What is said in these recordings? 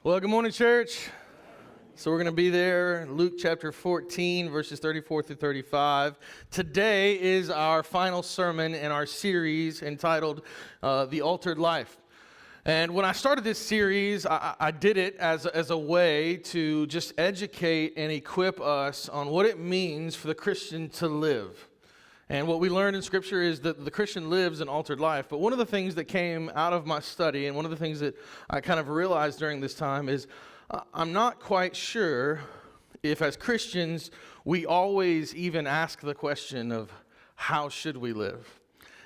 Well, good morning, church. So we're going to be there, Luke chapter 14, verses 34 through 35. Today is our final sermon in our series entitled The Altered Life. And when I started this series, I did it as a way to just educate and equip us on what it means for the Christian to live. And what we learned in Scripture is that the Christian lives an altered life. But one of the things that came out of my study, and one of the things that I kind of realized during this time is I'm not quite sure if as Christians we always even ask the question of how should we live?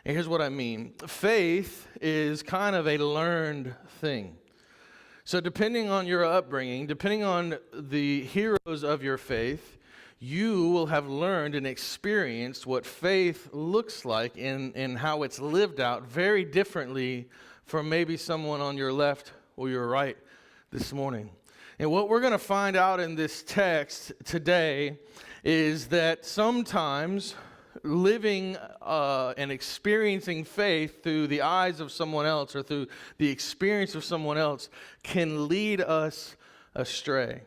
And here's what I mean. Faith is kind of a learned thing. So depending on your upbringing, depending on the heroes of your faith, you will have learned and experienced what faith looks like and how it's lived out very differently from maybe someone on your left or your right this morning. And what we're going to find out in this text today is that sometimes living and experiencing faith through the eyes of someone else or through the experience of someone else can lead us astray.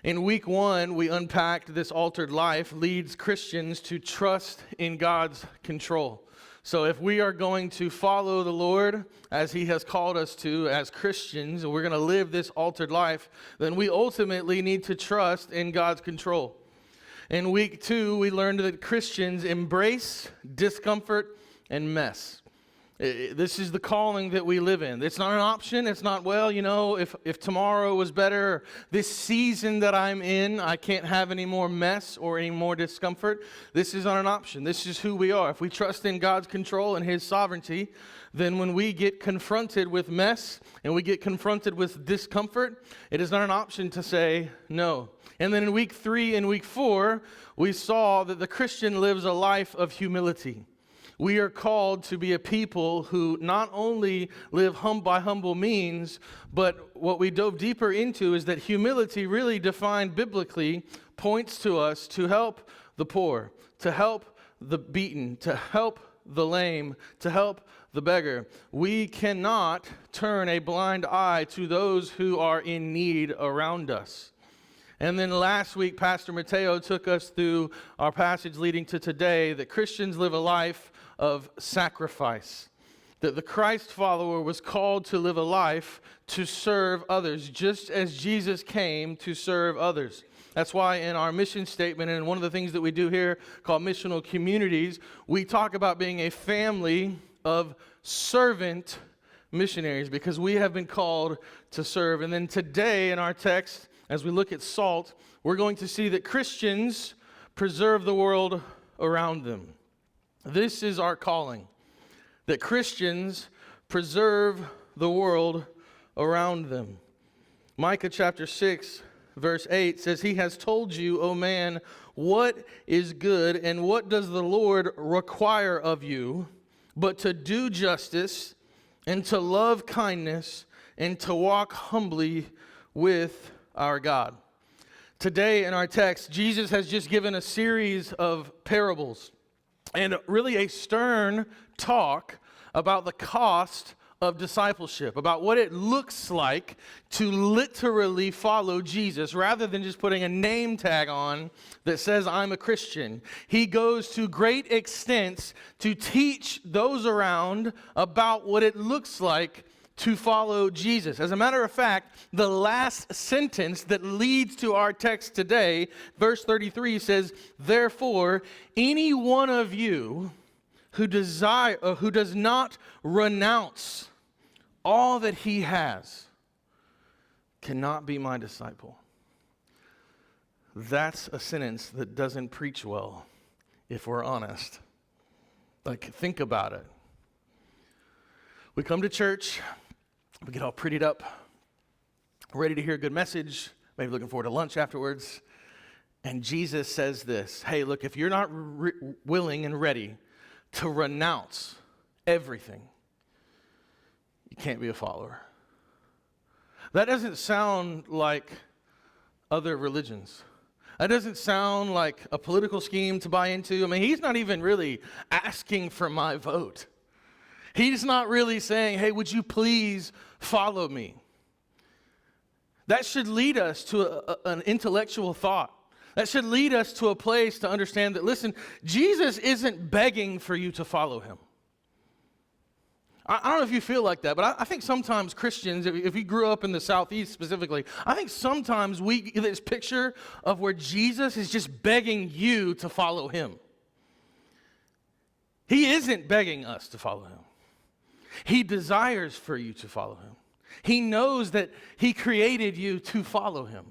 In week 1, we unpacked this altered life leads Christians to trust in God's control. So if we are going to follow the Lord as He has called us to as Christians, and we're going to live this altered life, then we ultimately need to trust in God's control. In week 2, we learned that Christians embrace discomfort and mess. This is the calling that we live in. It's not an option. It's not, well, if tomorrow was better, this season that I'm in, I can't have any more mess or any more discomfort. This is not an option. This is who we are. If we trust in God's control and His sovereignty, then when we get confronted with mess and we get confronted with discomfort, it is not an option to say no. And then in week 3 and week 4, we saw that the Christian lives a life of humility. We are called to be a people who not only live by humble means, but what we dove deeper into is that humility, really defined biblically, points to us to help the poor, to help the beaten, to help the lame, to help the beggar. We cannot turn a blind eye to those who are in need around us. And then last week, Pastor Mateo took us through our passage leading to today, that Christians live a life of sacrifice. That the Christ follower was called to live a life to serve others, just as Jesus came to serve others. That's why in our mission statement, and one of the things that we do here called missional communities, we talk about being a family of servant missionaries, because we have been called to serve. And then today in our text, as we look at salt, we're going to see that Christians preserve the world around them. This is our calling, that Christians preserve the world around them. Micah chapter 6, verse 8 says, "He has told you, O man, what is good, and what does the Lord require of you, but to do justice, and to love kindness, and to walk humbly with our God." Today in our text, Jesus has just given a series of parables and really a stern talk about the cost of discipleship, about what it looks like to literally follow Jesus rather than just putting a name tag on that says I'm a Christian. He goes to great extents to teach those around about what it looks like to follow Jesus. As a matter of fact, the last sentence that leads to our text today, verse 33 says, "Therefore, any one of you who does not renounce all that he has cannot be my disciple." That's a sentence that doesn't preach well, if we're honest. Think about it. We come to church, we get all prettied up, ready to hear a good message, maybe looking forward to lunch afterwards. And Jesus says this, hey, look, if you're not willing and ready to renounce everything, you can't be a follower. That doesn't sound like other religions. That doesn't sound like a political scheme to buy into. I mean, he's not even really asking for my vote. He's not really saying, hey, would you please follow me? That should lead us to an intellectual thought. That should lead us to a place to understand that, listen, Jesus isn't begging for you to follow him. I don't know if you feel like that, but I think sometimes Christians, if you grew up in the Southeast specifically, I think sometimes we get this picture of where Jesus is just begging you to follow him. He isn't begging us to follow him. He desires for you to follow him. He knows that he created you to follow him.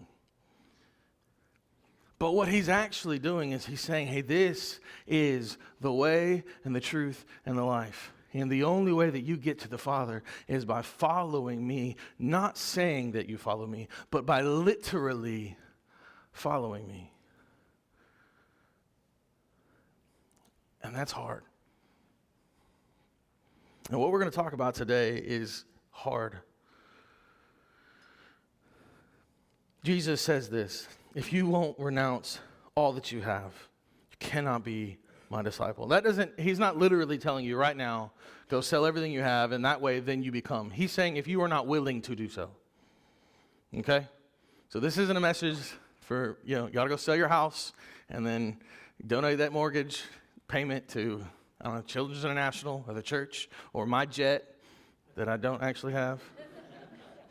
But what he's actually doing is he's saying, hey, this is the way and the truth and the life. And the only way that you get to the Father is by following me, not saying that you follow me, but by literally following me. And that's hard. And what we're going to talk about today is hard. Jesus says this, if you won't renounce all that you have, you cannot be my disciple. He's not literally telling you right now, go sell everything you have, and that way then you become. He's saying if you are not willing to do so. Okay? So this isn't a message for, you gotta go sell your house and then donate that mortgage payment to, I don't know, Children's International or the church or my jet that I don't actually have.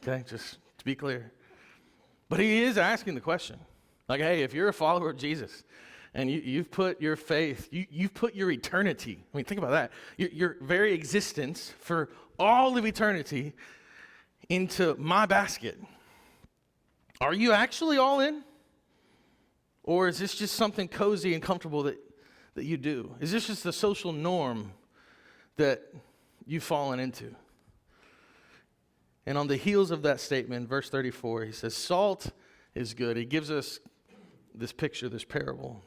Okay? Just to be clear. But he is asking the question. Like, hey, if you're a follower of Jesus, and you've put your faith, you've put your eternity, I mean, think about that, your very existence for all of eternity into my basket. Are you actually all in? Or is this just something cozy and comfortable that you do? Is this just the social norm that you've fallen into? And on the heels of that statement, verse 34, he says, salt is good. He gives us this picture, this parable.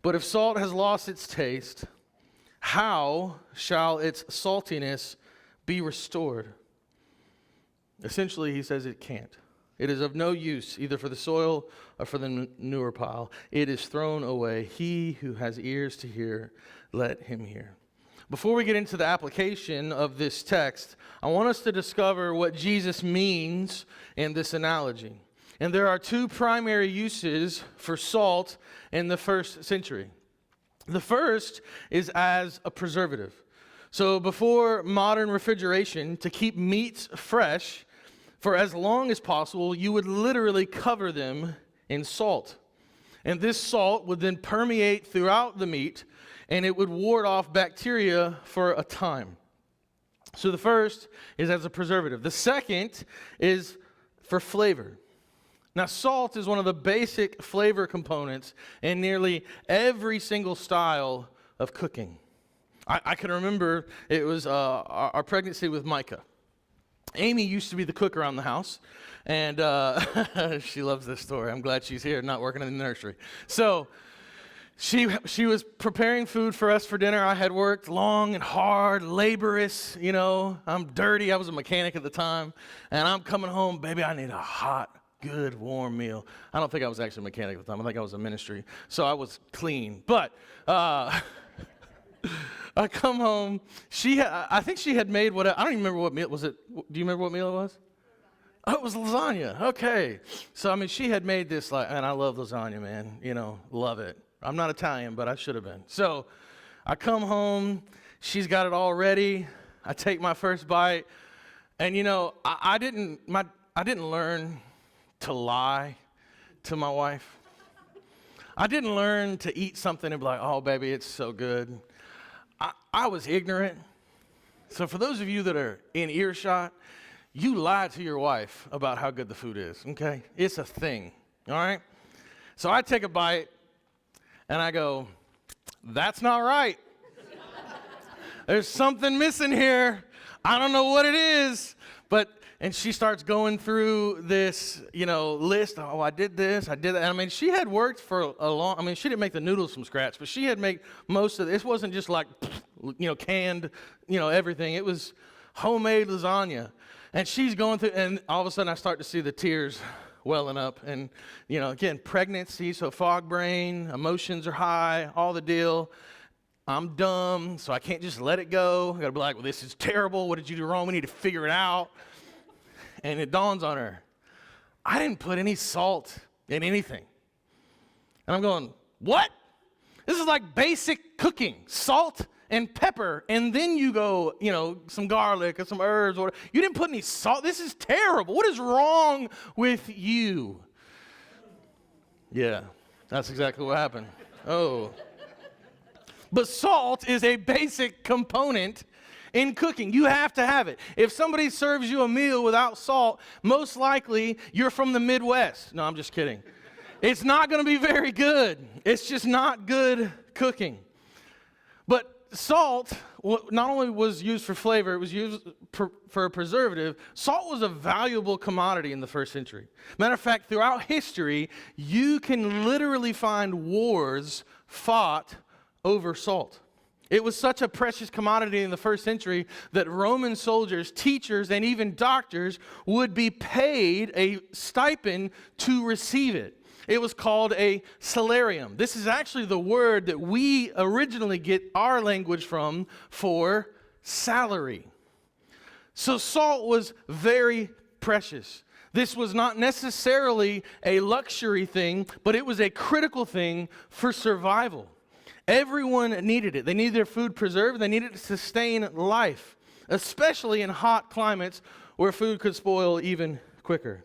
But if salt has lost its taste, how shall its saltiness be restored? Essentially, he says it can't. It is of no use, either for the soil or for the manure pile. It is thrown away. He who has ears to hear, let him hear. Before we get into the application of this text, I want us to discover what Jesus means in this analogy. And there are two primary uses for salt in the first century. The first is as a preservative. So before modern refrigeration, to keep meats fresh for as long as possible, you would literally cover them in salt. And this salt would then permeate throughout the meat, and it would ward off bacteria for a time. So the first is as a preservative. The second is for flavor. Now, salt is one of the basic flavor components in nearly every single style of cooking. I can remember it was our pregnancy with Micah. Amy used to be the cook around the house, and she loves this story. I'm glad she's here, not working in the nursery. So she was preparing food for us for dinner. I had worked long and hard, laborious, I'm dirty. I was a mechanic at the time, and I'm coming home, baby, I need a hot, good, warm meal. I don't think I was actually a mechanic at the time. I think I was in ministry. So I was clean. But I come home. I think she had made I don't even remember what meal. Was it? Do you remember what meal it was? Oh, it was lasagna. Okay. So, she had made this, and I love lasagna, man. Love it. I'm not Italian, but I should have been. So I come home. She's got it all ready. I take my first bite. And, I didn't learn to lie to my wife. I didn't learn to eat something and be like, oh, baby, it's so good. I was ignorant. So for those of you that are in earshot, you lie to your wife about how good the food is, okay? It's a thing, all right? So I take a bite, and I go, that's not right. There's something missing here. I don't know what it is, and she starts going through this, list. Oh, I did this, I did that. She had worked for a long, she didn't make the noodles from scratch, but she had made most of this. It wasn't just like, canned, everything. It was homemade lasagna. And she's going through, and all of a sudden I start to see the tears welling up. And, again, pregnancy, so fog brain, emotions are high, all the deal. I'm dumb, so I can't just let it go. I got to be like, well, this is terrible. What did you do wrong? We need to figure it out. And it dawns on her, I didn't put any salt in anything. And I'm going, what? This is like basic cooking, salt and pepper, and then you go, some garlic or some herbs. Or you didn't put any salt. This is terrible. What is wrong with you? Yeah, that's exactly what happened. Oh. But salt is a basic component in cooking. You have to have it. If somebody serves you a meal without salt, most likely you're from the Midwest. No, I'm just kidding. It's not going to be very good. It's just not good cooking. But salt not only was used for flavor, it was used for a preservative. Salt was a valuable commodity in the first century. Matter of fact, throughout history, you can literally find wars fought over salt. It was such a precious commodity in the first century that Roman soldiers, teachers, and even doctors would be paid a stipend to receive it. It was called a salarium. This is actually the word that we originally get our language from for salary. So salt was very precious. This was not necessarily a luxury thing, but it was a critical thing for survival. Everyone needed it. They needed their food preserved. They needed it to sustain life, especially in hot climates where food could spoil even quicker.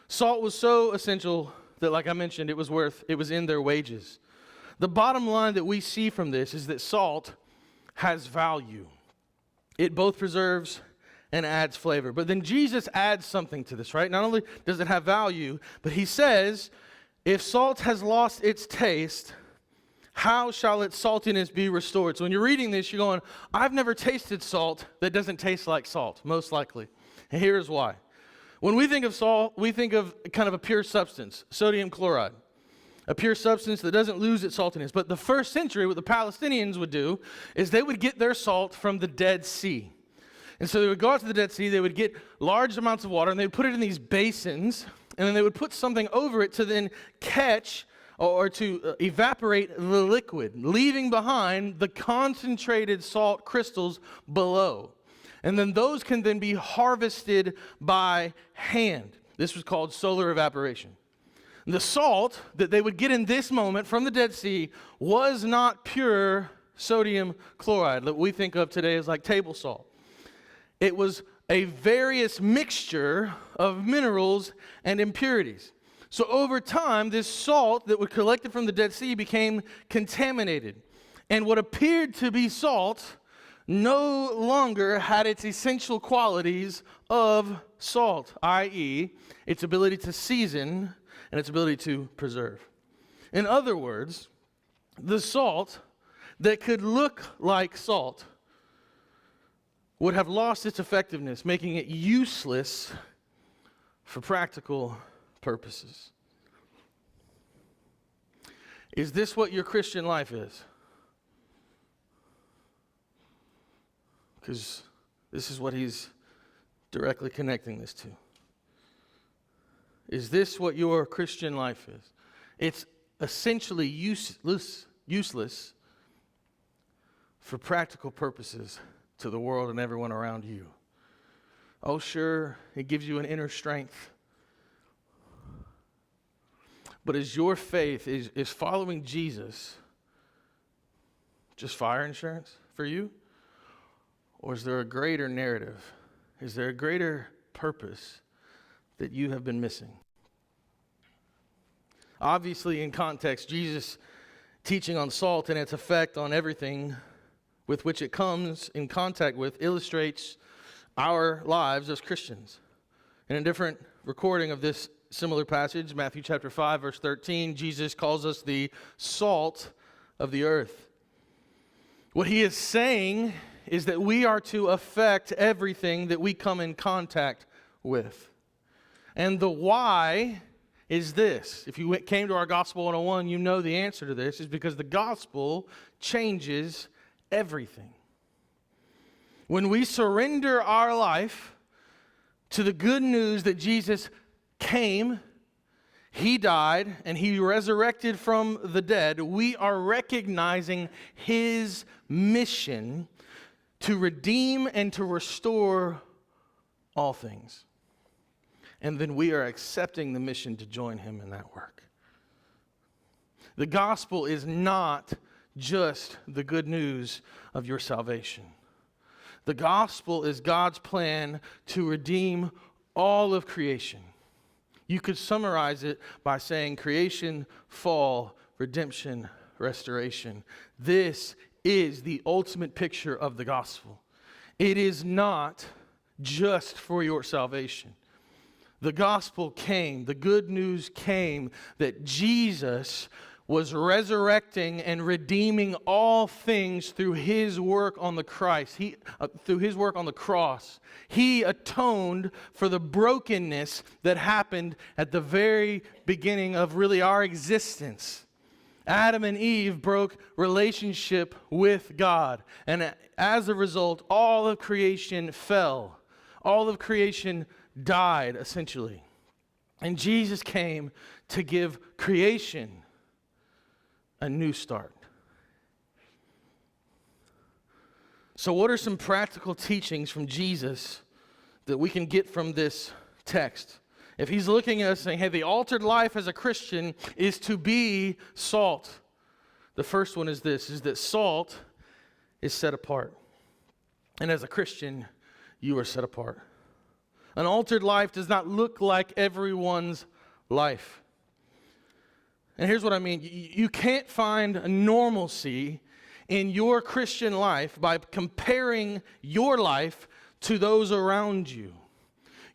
Salt was so essential that, like I mentioned, it was in their wages. The bottom line that we see from this is that salt has value. It both preserves and adds flavor. But then Jesus adds something to this, right? Not only does it have value, but he says, if salt has lost its taste, how shall its saltiness be restored? So when you're reading this, you're going, I've never tasted salt that doesn't taste like salt, most likely. And here's why. When we think of salt, we think of kind of a pure substance, sodium chloride, a pure substance that doesn't lose its saltiness. But the first century, what the Palestinians would do is they would get their salt from the Dead Sea. And so they would go out to the Dead Sea, they would get large amounts of water, and they would put it in these basins, and then they would put something over it to then catch or to evaporate the liquid, leaving behind the concentrated salt crystals below. And then those can then be harvested by hand. This was called solar evaporation. The salt that they would get in this moment from the Dead Sea was not pure sodium chloride that we think of today as like table salt. It was a various mixture of minerals and impurities. So over time, this salt that was collected from the Dead Sea became contaminated. And what appeared to be salt no longer had its essential qualities of salt, i.e., its ability to season and its ability to preserve. In other words, the salt that could look like salt would have lost its effectiveness, making it useless for practical purposes. Is this what your Christian life is? Because this is what he's directly connecting this to. Is this what your Christian life is? It's essentially useless for practical purposes to the world and everyone around you. Oh, sure, it gives you an inner strength. But is your faith, is following Jesus just fire insurance for you? Or is there a greater narrative? Is there a greater purpose that you have been missing? Obviously, in context, Jesus' teaching on salt and its effect on everything with which it comes in contact with illustrates our lives as Christians. In a different recording of this similar passage, Matthew chapter 5, verse 13, Jesus calls us the salt of the earth. What he is saying is that we are to affect everything that we come in contact with. And the why is this. If you came to our Gospel 101, you know the answer to this, is because the gospel changes everything. When we surrender our life to the good news that Jesus came, he died, and he resurrected from the dead, we are recognizing his mission to redeem and to restore all things. and then we are accepting the mission to join him in that work. The gospel is not just the good news of your salvation. The gospel is God's plan to redeem all of creation. You could summarize it by saying creation, fall, redemption, restoration. This is the ultimate picture of the gospel. It is not just for your salvation. The gospel came, the good news came that Jesus was resurrecting and redeeming all things through his work on the cross. Through his work on the cross. He atoned for the brokenness that happened at the very beginning of really our existence. Adam and Eve broke relationship with God, and as a result, all of creation fell. All of creation died, essentially. And Jesus came to give creation a new start. So what are some practical teachings from Jesus that we can get from this text? If he's looking at us saying, hey, the altered life as a Christian is to be salt. The first one is this, is that salt is set apart. And as a Christian, you are set apart. An altered life does not look like everyone's life. And here's what I mean. You can't find a normalcy in your Christian life by comparing your life to those around you.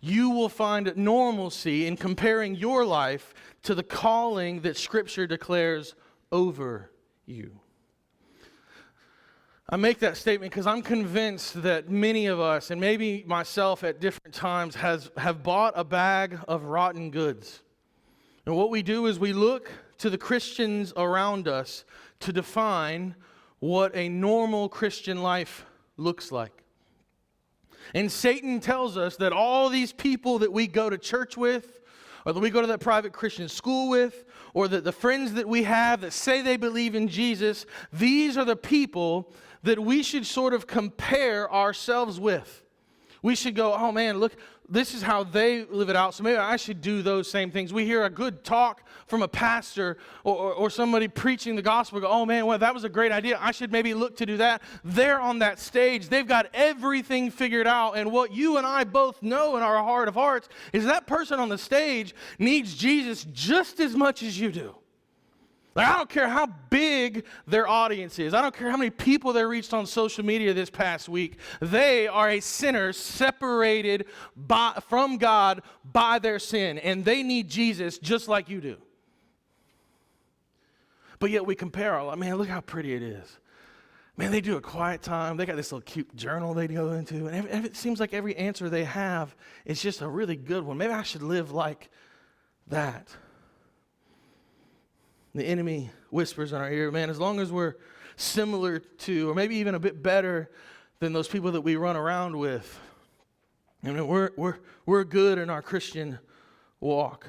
You will find normalcy in comparing your life to the calling that Scripture declares over you. I make that statement because I'm convinced that many of us, and maybe myself at different times, have bought a bag of rotten goods. And what we do is we look to the Christians around us to define what a normal Christian life looks like. And Satan tells us that all these people that we go to church with, or that we go to that private Christian school with, or that the friends that we have that say they believe in Jesus, these are the people that we should sort of compare ourselves with. We should go, oh man, look, this is how they live it out, so maybe I should do those same things. We hear a good talk from a pastor or somebody preaching the gospel, go, oh man, well, that was a great idea. I should maybe look to do that. They're on that stage. They've got everything figured out, and what you and I both know in our heart of hearts is that person on the stage needs Jesus just as much as you do. Like, I don't care how big their audience is. I don't care how many people they reached on social media this past week. They are a sinner separated from God by their sin, and they need Jesus just like you do. But yet we compare our life. Man, look how pretty it is. Man, they do a quiet time. They got this little cute journal they go into, and it seems like every answer they have is just a really good one. Maybe I should live like that. The enemy whispers in our ear, man, as long as we're similar to, or maybe even a bit better than those people that we run around with, and we're good in our Christian walk.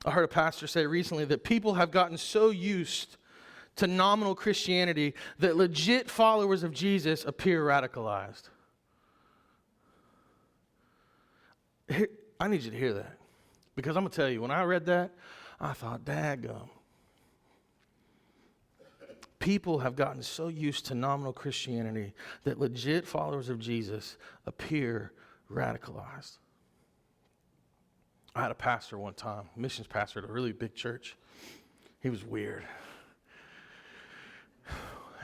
I heard a pastor say recently that people have gotten so used to nominal Christianity that legit followers of Jesus appear radicalized. I need you to hear that, because I'm going to tell you, when I read that, I thought, daggum. People have gotten so used to nominal Christianity that legit followers of Jesus appear radicalized. I had a pastor one time, missions pastor at a really big church. He was weird.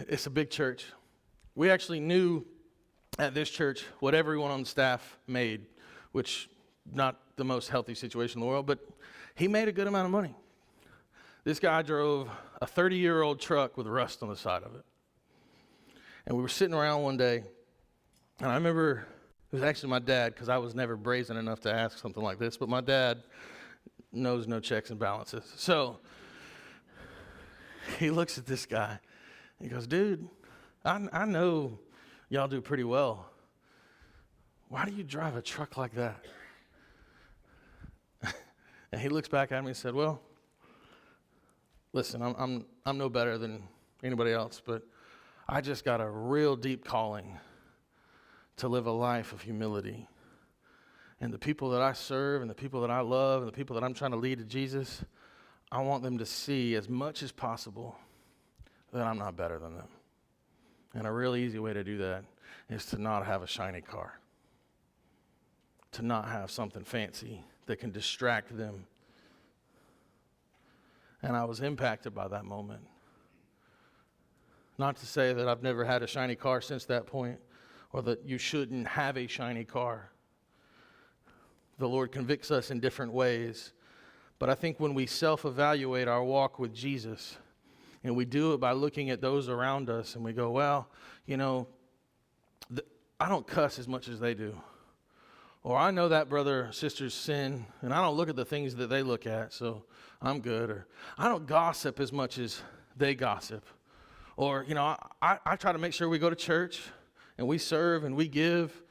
It's a big church. We actually knew at this church what everyone on staff made, which not the most healthy situation in the world, but he made a good amount of money. This guy drove a 30-year-old truck with rust on the side of it. And we were sitting around one day, and I remember it was actually my dad, because I was never brazen enough to ask something like this, but my dad knows no checks and balances. So he looks at this guy, and he goes, dude, I know y'all do pretty well. Why do you drive a truck like that? And he looks back at me and said, well, listen, I'm no better than anybody else, but I just got a real deep calling to live a life of humility and the people that I serve and the people that I love and the people that I'm trying to lead to Jesus, I want them to see as much as possible that I'm not better than them. And a real easy way to do that is to not have a shiny car, to not have something fancy that can distract them. And I was impacted by that moment. Not to say that I've never had a shiny car since that point, or that you shouldn't have a shiny car. The Lord convicts us in different ways. But I think when we self-evaluate our walk with Jesus, and we do it by looking at those around us, and we go, well, you know, I don't cuss as much as they do. Or I know that brother or sister's sin, and I don't look at the things that they look at, so I'm good. Or I don't gossip as much as they gossip. Or, you know, I try to make sure we go to church, and we serve, and we give.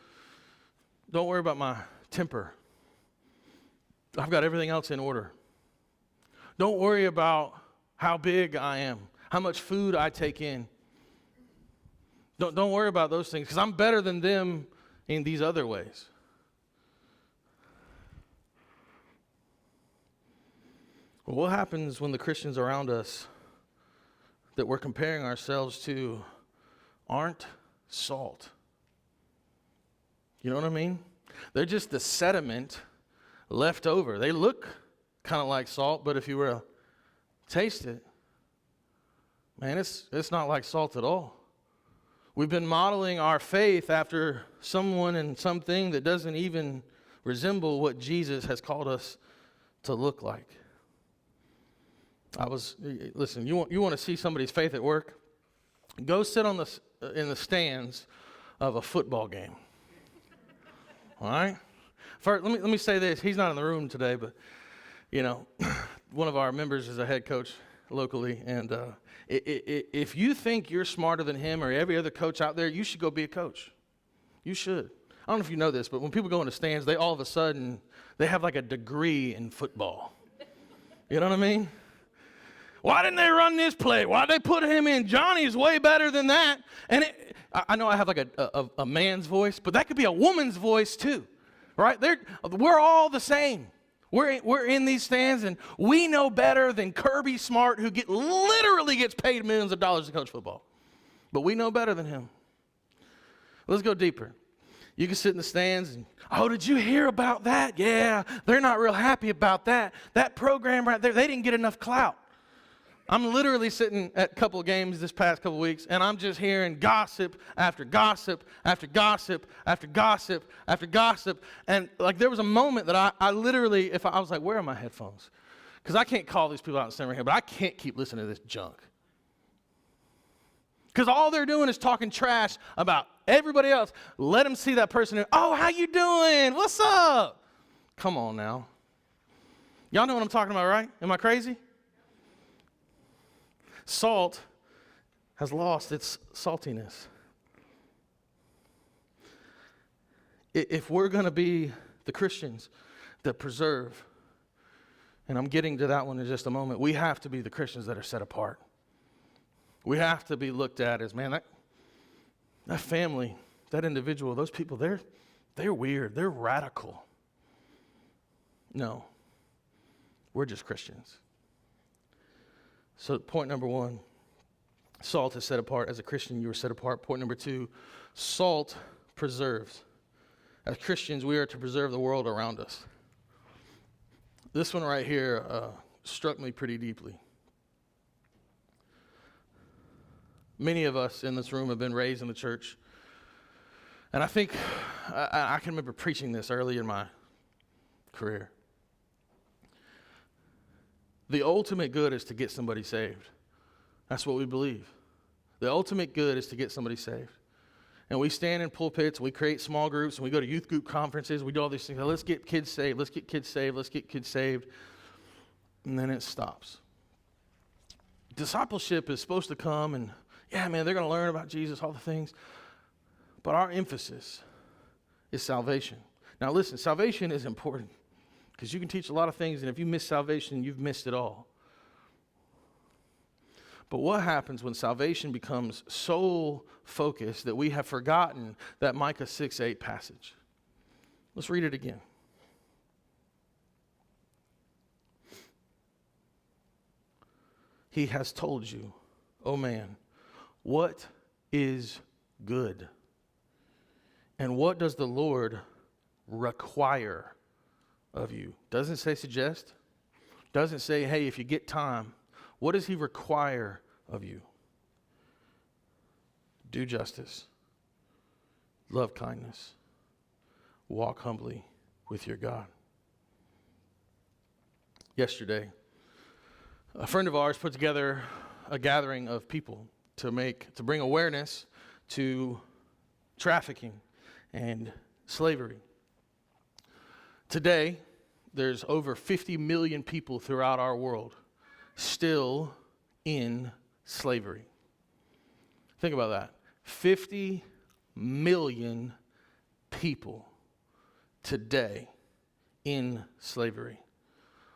Don't worry about my temper. I've got everything else in order. Don't worry about how big I am, how much food I take in. Don't worry about those things, because I'm better than them in these other ways. Well, what happens when the Christians around us that we're comparing ourselves to aren't salt? You know what I mean? They're just the sediment left over. They look kind of like salt, but if you were to taste it, man, it's not like salt at all. We've been modeling our faith after someone and something that doesn't even resemble what Jesus has called us to look like. Listen, you want to see somebody's faith at work? Go sit in the stands of a football game. All right? First, let me say this. He's not in the room today, but, you know, one of our members is a head coach locally, and if you think you're smarter than him or every other coach out there, you should go be a coach. You should. I don't know if you know this, but when people go in the stands, they all of a sudden, they have like a degree in football. You know what I mean? Why didn't they run this play? Why did they put him in? Johnny's way better than that. And I know I have like a man's voice, but that could be a woman's voice too, right? We're all the same. We're in these stands, and we know better than Kirby Smart, who literally gets paid millions of dollars to coach football. But we know better than him. Let's go deeper. You can sit in the stands and, oh, did you hear about that? Yeah, they're not real happy about that. That program right there, they didn't get enough clout. I'm literally sitting at a couple of games this past couple of weeks, and I'm just hearing gossip after gossip after gossip after gossip after gossip. And like there was a moment that I literally, I was like, where are my headphones? Because I can't call these people out and stand right here, but I can't keep listening to this junk. Because all they're doing is talking trash about everybody else. Let them see that person who, oh, how you doing? What's up? Come on now. Y'all know what I'm talking about, right? Am I crazy? Salt has lost its saltiness. If we're going to be the Christians that preserve, and I'm getting to that one in just a moment, we have to be the Christians that are set apart. We have to be looked at as, man, that family, that individual, those people, they're weird, they're radical. No, we're just Christians. So point number one, salt is set apart. As a Christian, you are set apart. Point number two, salt preserves. As Christians, we are to preserve the world around us. This one right here struck me pretty deeply. Many of us in this room have been raised in the church. And I think I can remember preaching this early in my career. The ultimate good is to get somebody saved. That's what we believe. The ultimate good is to get somebody saved. And we stand in pulpits, we create small groups, and we go to youth group conferences, we do all these things. Let's get kids saved, let's get kids saved, let's get kids saved. And then it stops. Discipleship is supposed to come and, yeah, man, they're going to learn about Jesus, all the things. But our emphasis is salvation. Now listen, salvation is important. Because you can teach a lot of things, and if you miss salvation, you've missed it all. But what happens when salvation becomes so focused that we have forgotten that Micah 6:8 passage? Let's read it again. he has told you, O man, what is good? And what does the Lord require of you? Doesn't say suggest. Doesn't say, hey, if you get time. What does he require of you? Do justice. Love kindness. Walk humbly with your God. Yesterday, a friend of ours put together a gathering of people to bring awareness to trafficking and slavery. Today, there's over 50 million people throughout our world still in slavery. Think about that. 50 million people today in slavery.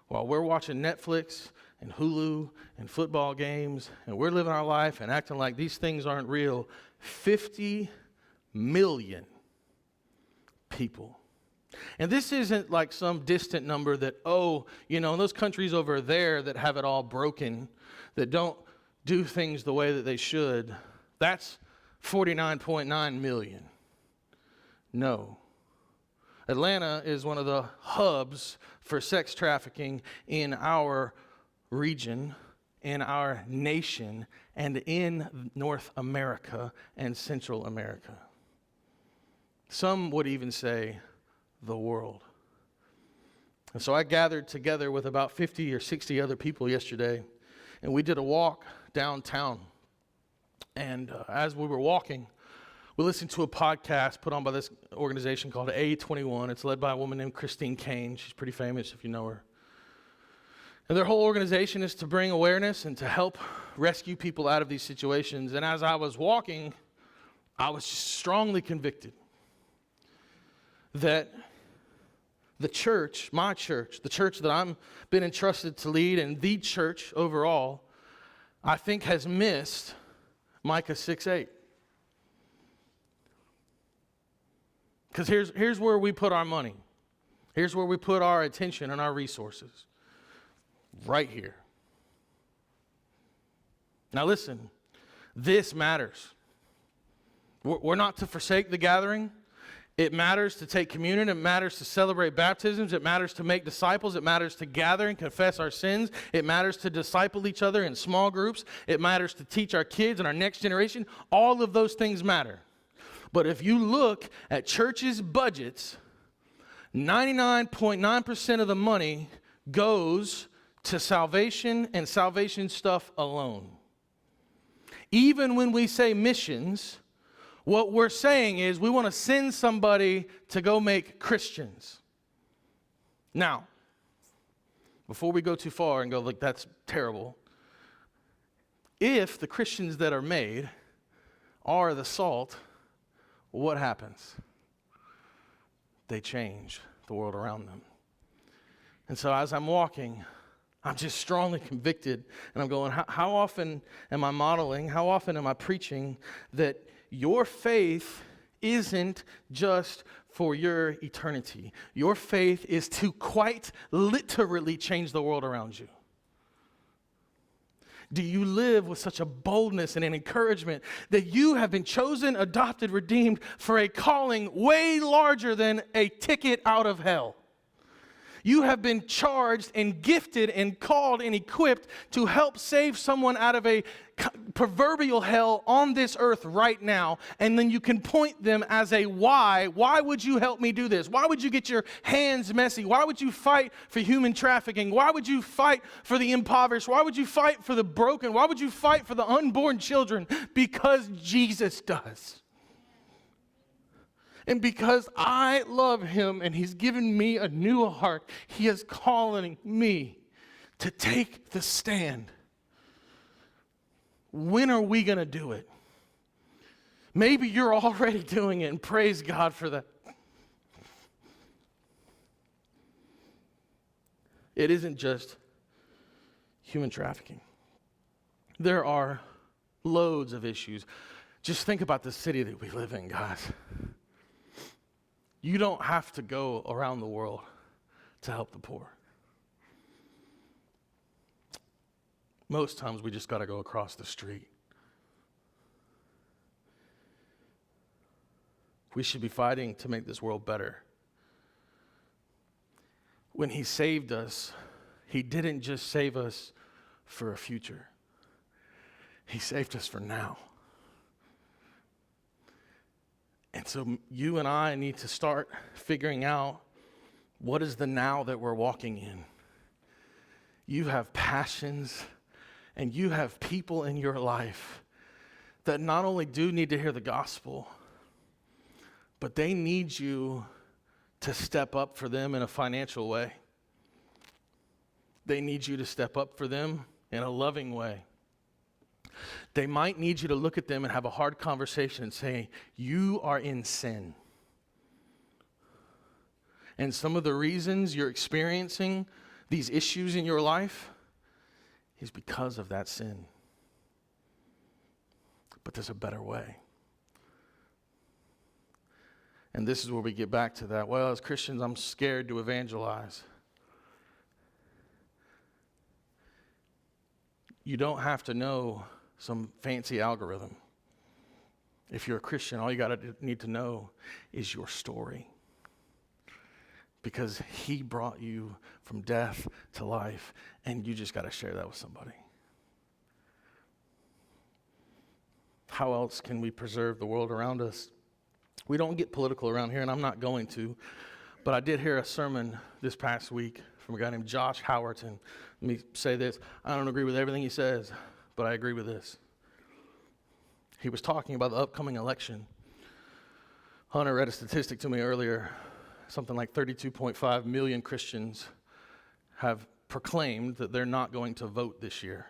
While we're watching Netflix and Hulu and football games and we're living our life and acting like these things aren't real, 50 million people. And this isn't like some distant number that, in those countries over there that have it all broken, that don't do things the way that they should, that's 49.9 million. No. Atlanta is one of the hubs for sex trafficking in our region, in our nation, and in North America and Central America. Some would even say the world. And so I gathered together with about 50 or 60 other people yesterday, and we did a walk downtown. And as we were walking, we listened to a podcast put on by this organization called A21. It's led by a woman named Christine Caine. She's pretty famous if you know her. And their whole organization is to bring awareness and to help rescue people out of these situations. And as I was walking, I was strongly convicted that the church, my church, the church that I'm been entrusted to lead, and the church overall, I think has missed Micah 6:8. Because here's where we put our money. Here's where we put our attention and our resources. Right here. Now listen, this matters. We're not to forsake the gathering. It matters to take communion. It matters to celebrate baptisms. It matters to make disciples. It matters to gather and confess our sins. It matters to disciple each other in small groups. It matters to teach our kids and our next generation. All of those things matter. But if you look at churches' budgets, 99.9% of the money goes to salvation and salvation stuff alone. Even when we say missions, what we're saying is we want to send somebody to go make Christians. Now, before we go too far and go like that's terrible, if the Christians that are made are the salt, what happens? They change the world around them. And so as I'm walking, I'm just strongly convicted, and I'm going, how often am I modeling, how often am I preaching that your faith isn't just for your eternity. Your faith is to quite literally change the world around you. Do you live with such a boldness and an encouragement that you have been chosen, adopted, redeemed for a calling way larger than a ticket out of hell? You have been charged and gifted and called and equipped to help save someone out of a proverbial hell on this earth right now. And then you can point them as a why. Why would you help me do this? Why would you get your hands messy? Why would you fight for human trafficking? Why would you fight for the impoverished? Why would you fight for the broken? Why would you fight for the unborn children? Because Jesus does. And because I love him and he's given me a new heart, he is calling me to take the stand. When are we going to do it? Maybe you're already doing it, and praise God for that. It isn't just human trafficking. There are loads of issues. Just think about the city that we live in, guys. You don't have to go around the world to help the poor. Most times we just got to go across the street. We should be fighting to make this world better. When he saved us, he didn't just save us for a future. He saved us for now. And so you and I need to start figuring out what is the now that we're walking in. You have passions and you have people in your life that not only do need to hear the gospel, but they need you to step up for them in a financial way. They need you to step up for them in a loving way. They might need you to look at them and have a hard conversation and say, you are in sin. And some of the reasons you're experiencing these issues in your life is because of that sin. But there's a better way. And this is where we get back to that. Well, as Christians, I'm scared to evangelize. You don't have to know some fancy algorithm. If you're a Christian, all you need to know is your story. Because he brought you from death to life, and you just got to share that with somebody. How else can we preserve the world around us? We don't get political around here, and I'm not going to, but I did hear a sermon this past week from a guy named Josh Howerton. Let me say this. I don't agree with everything he says, but I agree with this. He was talking about the upcoming election. Hunter read a statistic to me earlier. Something like 32.5 million Christians have proclaimed that they're not going to vote this year.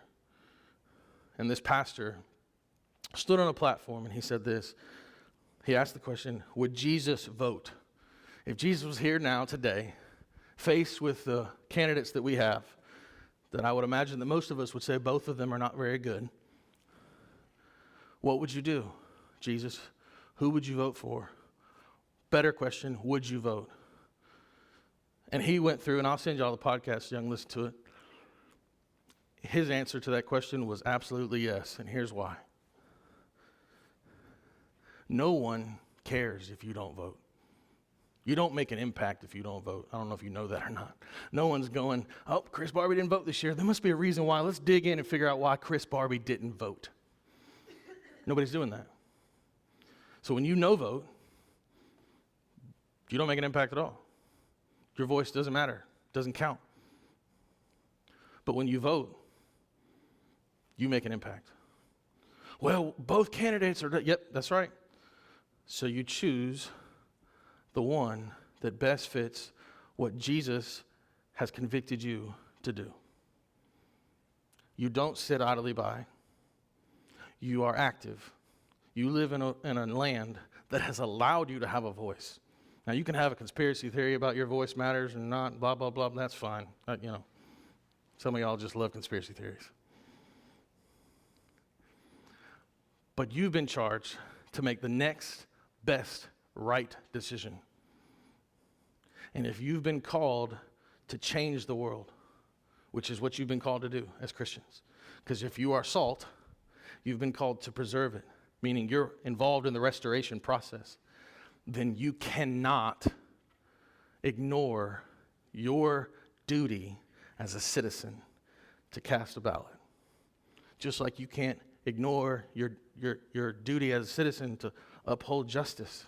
And this pastor stood on a platform and he said this. He asked the question, would Jesus vote? If Jesus was here now today, faced with the candidates that we have, that I would imagine that most of us would say both of them are not very good, what would you do? Jesus, who would you vote for? Better question, would you vote? And he went through, and I'll send you all the podcast so you can listen to it. His answer to that question was absolutely yes, and here's why. No one cares if you don't vote. You don't make an impact if you don't vote. I don't know if you know that or not. No one's going, oh, Chris Barbie didn't vote this year. There must be a reason why. Let's dig in and figure out why Chris Barbie didn't vote. Nobody's doing that. So when you no vote, you don't make an impact at all. Your voice doesn't matter, doesn't count. But when you vote, you make an impact. Well, both candidates are, yep, that's right. So you choose the one that best fits what Jesus has convicted you to do. You don't sit idly by. You are active. You live in a land that has allowed you to have a voice. Now, you can have a conspiracy theory about your voice matters and not, blah, blah, blah, that's fine. Some of y'all just love conspiracy theories. But you've been charged to make the next best right decision. And if you've been called to change the world, which is what you've been called to do as Christians, because if you are salt, you've been called to preserve it, meaning you're involved in the restoration process, then you cannot ignore your duty as a citizen to cast a ballot. Just like you can't ignore your duty as a citizen to uphold justice.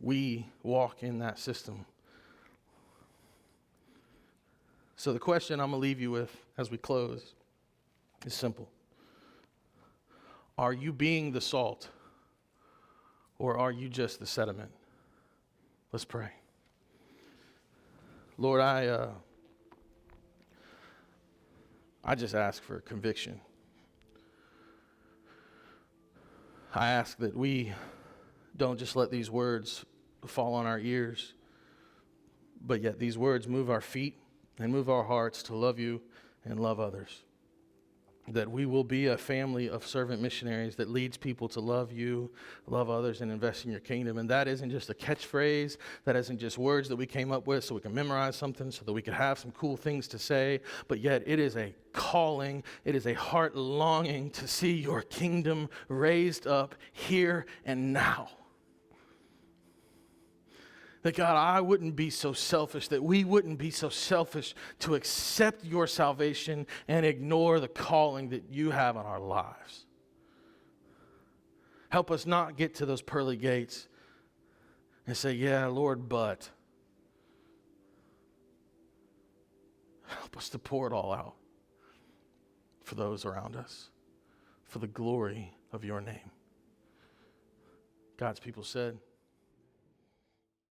We walk in that system. So the question I'm going to leave you with as we close is simple. Are you being the salt, or are you just the sediment? Let's pray. Lord, I just ask for conviction. I ask that we don't just let these words fall on our ears, but yet these words move our feet and move our hearts to love you and love others. that we will be a family of servant missionaries that leads people to love you, love others, and invest in your kingdom. And that isn't just a catchphrase. That isn't just words that we came up with so we can memorize something, so that we can have some cool things to say. But yet it is a calling. It is a heart longing to see your kingdom raised up here and now. That God, I wouldn't be so selfish, that we wouldn't be so selfish to accept your salvation and ignore the calling that you have on our lives. Help us not get to those pearly gates and say, yeah, Lord, but. Help us to pour it all out for those around us, for the glory of your name. God's people said,